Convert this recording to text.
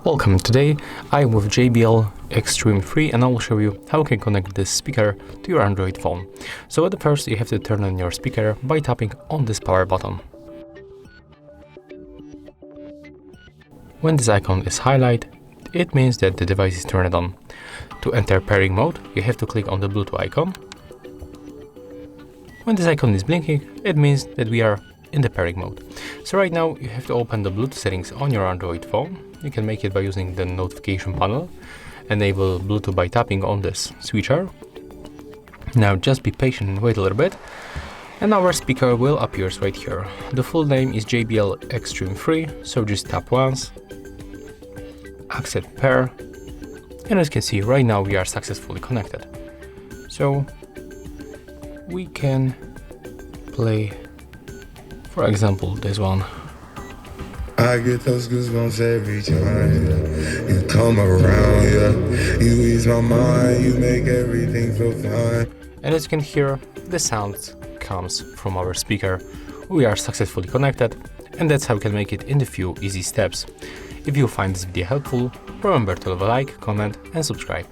Welcome. Today I'm with JBL XTREME 3 and I will show you how you can connect this speaker to your Android phone. So at the first you have to turn on your speaker by tapping on this power button. When this icon is highlighted, it means that the device is turned on. To enter pairing mode, you have to click on the Bluetooth icon. When this icon is blinking, it means that we are in the pairing mode. So right now you have to open the Bluetooth settings on your Android phone. You can make it by using the notification panel. Enable Bluetooth by tapping on this switcher. Now just be patient and wait a little bit, and our speaker will appear right here. The full name is JBL XTREME 3, so just tap once, accept pair, and as you can see right now we are successfully connected. So we can play, for example, this one. I get those goosebumps every time you come around, yeah. You ease my mind, you make everything feel fine. And as you can hear, the sound comes from our speaker. We are successfully connected, and that's how we can make it in a few easy steps. If you find this video helpful, remember to leave a like, comment and subscribe.